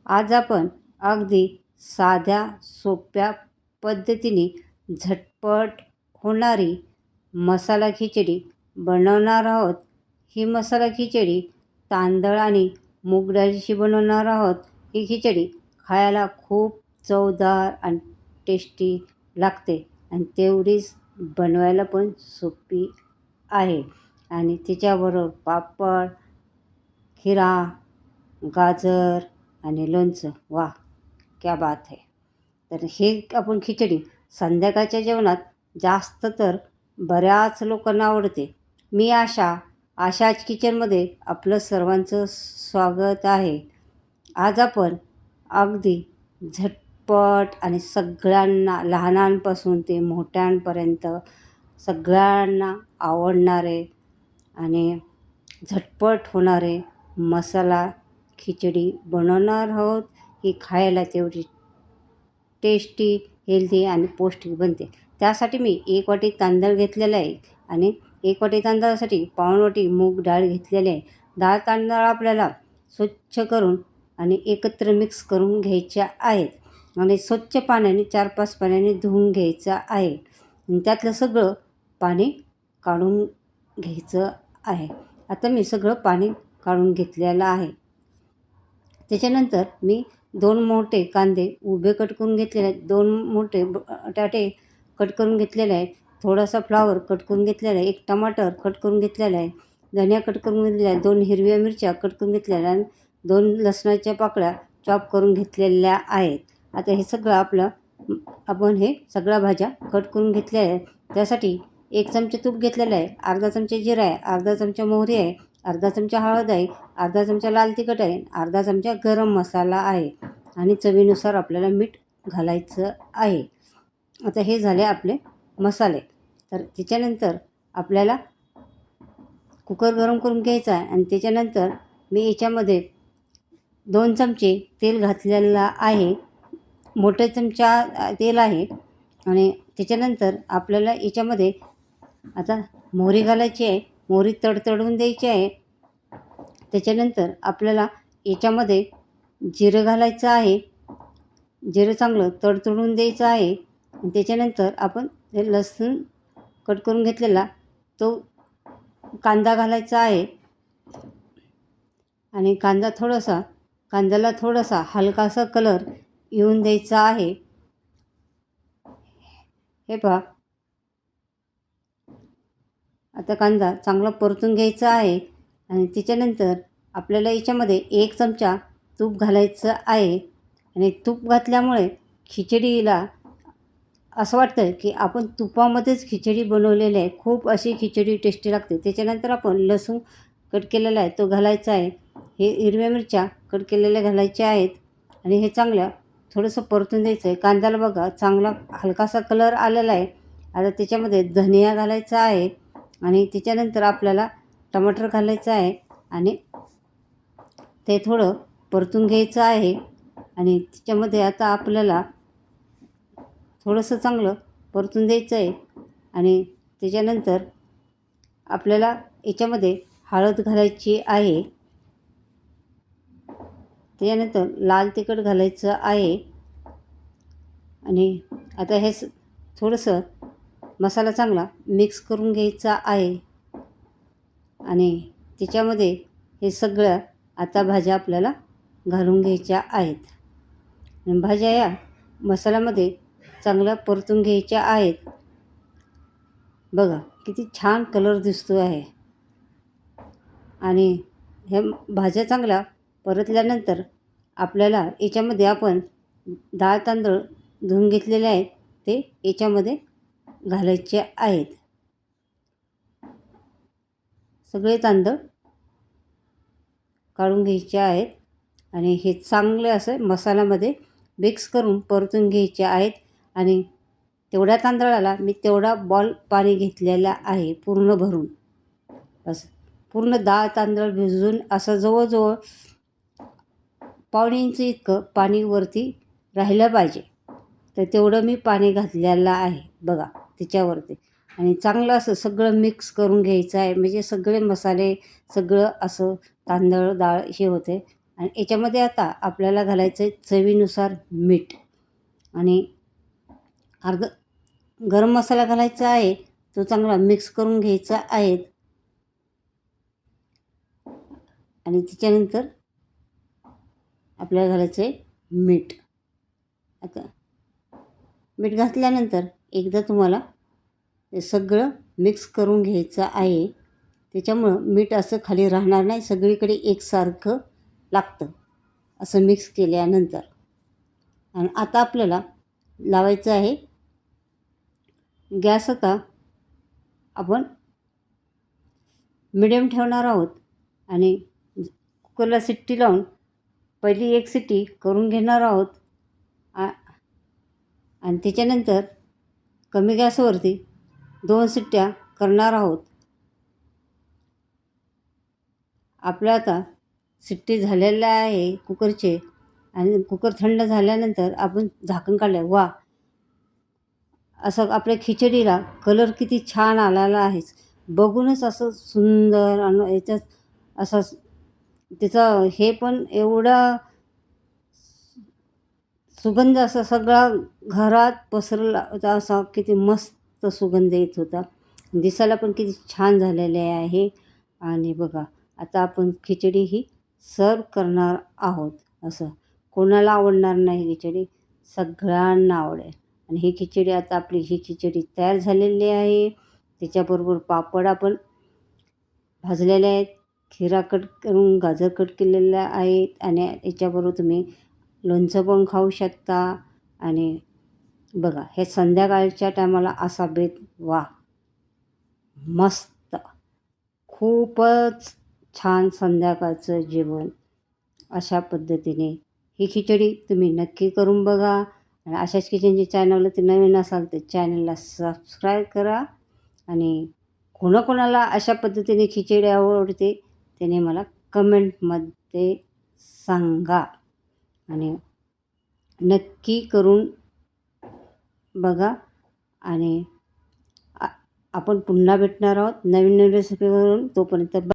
आज आपण अगदी साध्या सोप्या पद्धतीने झटपट होणारी मसाला खिचडी बनवणार आहोत. ही मसाला खिचडी तांदळ आणि मूग डाळीची बनवणार आहोत. ही खिचडी खायला खूप चवदार आणि टेस्टी लागते आणि तेवढीच बनवायला पण सोपी आहे. आणि तिच्याबरोबर पापड, खिरा, गाजर आणि लोणचं. वाह! क्या बात है! तर हे आपण खिचडी संध्याकाळच्या जेवणात जास्त तर बऱ्याच लोकांना आवडते. मी आशाच किचनमध्ये आपलं सर्वांचं स्वागत आहे. आज आपण अगदी झटपट आणि सगळ्यांना लहानांपासून ते मोठ्यांपर्यंत सगळ्यांना आवडणारे आणि झटपट होणारे मसाला खिचडी बनवणार आहोत. ही खायला तेवढी टेस्टी, हेल्दी आणि पौष्टिक बनते. त्यासाठी मी 1 वाटी तांदूळ घेतलेला आहे आणि 1 वाटी तांदळासाठी पाऊण वाटी मूग डाळ घेतलेली आहे. डाळ तांदूळ आपल्याला स्वच्छ करून आणि एकत्र मिक्स करून घ्यायच्या आहेत आणि स्वच्छ पाण्याने 4-5 पाण्याने धुवून घ्यायचं आहे आणि त्यातलं सगळं पाणी काढून घ्यायचं आहे. आता मी सगळं पाणी काढून घेतलेलं आहे. त्याच्यानंतर मी 2 मोठे कांदे उभे कट करून घेतलेले आहेत. 2 मोठे बटाटे कट करून घेतलेले आहेत. थोडासा फ्लावर कट करून घेतलेला आहे. 1 टमाटर कट करून घेतलेला आहे. धनिया कट करून घेतलेला आहे. 2 हिरव्या मिरच्या कट करून घेतलेल्या आणि 2 लसणाच्या पाकळ्या चॉप करून घेतलेल्या आहेत. आता हे सगळं आपण हे सगळ्या भाज्या कट करून घेतलेल्या आहेत. त्यासाठी 1 चमचा तूप घेतलेलं आहे. अर्धा चमचा जिरा आहे. अर्धा चमचा मोहरी आहे. अर्धा चमचा हळद आहे. अर्धा चमचा लाल तिखट आहे. अर्धा चमचा गरम मसाला आहे आणि चवीनुसार आपल्याला मीठ घालायचं आहे. आता हे झाले आपले मसाले. तर त्याच्यानंतर आपल्याला कुकर गरम करून घ्यायचा आहे आणि त्याच्यानंतर मी याच्यामध्ये 2 चमचे तेल घातलेलं आहे. मोठे चमचा तेल आहे आणि त्याच्यानंतर आपल्याला याच्यामध्ये आता मोहरी घालायची आहे. मोहरी तडतडून द्यायची आहे. त्याच्यानंतर आपल्याला याच्यामध्ये जिरं घालायचं आहे. जिरं चांगलं तडतडून द्यायचं आहे आणि त्याच्यानंतर आपण ते लसूण कट करून घेतलेला तो कांदा घालायचा आहे आणि कांद्याला थोडासा हलकासा कलर येऊन द्यायचा आहे. हे पहा, आता कांदा चांगला परतून घ्यायचा आहे आणि त्याच्यानंतर आपल्याला याच्यामध्ये 1 चमचा तूप घालायचं आहे आणि तूप घातल्यामुळे खिचडीला असं वाटतं की आपण तुपामध्येच खिचडी बनवलेली आहे. खूप अशी खिचडी टेस्टी लागते. त्याच्यानंतर आपण लसूण कट केलेला आहे तो घालायचा आहे. हे हिरव्या मिरच्या कट केलेल्या घालायच्या आहेत आणि हे चांगलं थोडंसं परतून द्यायचं आहे. कांद्याला बघा चांगला हलकासा कलर आलेला आहे. आता त्याच्यामध्ये धनिया घालायचा आहे आणि त्याच्यानंतर आपल्याला टमाटर घालायचं आहे आणि ते थोडं परतून घ्यायचं आहे आणि त्याच्यामध्ये आता आपल्याला थोडंसं चांगलं परतून द्यायचं आहे आणि त्याच्यानंतर आपल्याला याच्यामध्ये हळद घालायची आहे. त्याच्यानंतर लाल तिखट घालायचं आहे आणि आता हे थोडंसं मसाला चांगला मिक्स करून घ्यायचा आहे आणि त्याच्यामध्ये हे सगळ्या आता भाज्या आपल्याला घालून घ्यायच्या आहेत आणि भाज्या या मसाल्यामध्ये चांगल्या परतून घ्यायच्या आहेत. बघा किती छान कलर दिसतो आहे आणि ह्या भाज्या चांगल्या परतल्यानंतर आपल्याला याच्यामध्ये आपण डाळ तांदूळ धुवून घेतलेले आहेत ते याच्यामध्ये घालायचे आहेत. सगळे तांदूळ काढून घ्यायचे आहेत आणि हे चांगले असं मसाल्यामध्ये मिक्स करून परतून घ्यायचे आहेत आणि तेवढ्या तांदळाला मी तेवढा बॉल पाणी घेतलेला आहे पूर्ण भरून. असं पूर्ण डाळ तांदूळ भिजून असं जवळजवळ पाऊण इंच इतकं पाणी वरती राहिलं पाहिजे. तर तेवढं मी पाणी घातलेलं आहे बघा त्याच्यावरती आणि चांगलं असं सगळं मिक्स करून घ्यायचं आहे. म्हणजे सगळे मसाले सगळं असं तांदूळ डाळ हे होते आणि याच्यामध्ये आता आपल्याला घालायचं आहे चवीनुसार मीठ आणि अर्ध गरम मसाला घालायचा आहे, तो चांगला मिक्स करून घ्यायचा आहे. आणि त्याच्यानंतर आपल्याला घालायचं आहे मीठ. आता मीठ घातल्यानंतर एकदा तुम्हाला हे सगळं मिक्स करून घ्यायचं आहे. त्याच्यामुळं मीठ असं खाली राहणार नाही, सगळीकडे एकसारखं लागतं असं मिक्स केल्यानंतर. आणि आता आपल्याला लावायचं आहे गॅस. आता आपण मिडियम ठेवणार आहोत आणि कुकरला शिट्टी लावून पहिली एक शिट्टी करून घेणार आहोत. आणि त्याच्यानंतर कमी गॅसवरती 2 शिट्ट्या करणार आहोत. आपल्या आता शिट्टी झालेल्या आहे कुकरचे आणि कुकर थंड झाल्यानंतर आपण झाकण काढलं. वा, असं आपल्या खिचडीला कलर किती छान आलेला आहे. बघूनच असं सुंदर आणि याच्यात असं त्याचं हे पण एवढा सुगंध असा सगळा घरात पसरला होता. असा किती मस्त सुगंध येत होता. दिसायला पण किती छान झालेले आहे. आणि बघा आता आपण खिचडी ही सर्व करणार आहोत. असं कोणाला आवडणार नाही खिचडी, सगळ्यांना आवडेल. आणि ही खिचडी आता आपली ही खिचडी तयार झालेली आहे. त्याच्याबरोबर पापड आपण भाजलेले आहेत, खिरा कट करून गाजर कट केलेल्या आहेत आणि याच्याबरोबर तुम्ही लोणचं पण खाऊ शकता. आणि बघा हे संध्याकाळच्या टायमाला असा बेत, वा, मस्त, खूपच छान संध्याकाळचं जेवण. अशा पद्धतीने ही खिचडी तुम्ही नक्की करून बघा. आणि अशाच किचनच्या चॅनलला ते नवीन असाल तर चॅनलला सबस्क्राईब करा. आणि कोणाकोणाला अशा पद्धतीने खिचडी आवडते त्याने मला कमेंटमध्ये सांगा. आणि नक्की करून बघा. आणि आपण पुन्हा भेटणार आहोत नवीन नवीन रेसिपीवरून. तोपर्यंत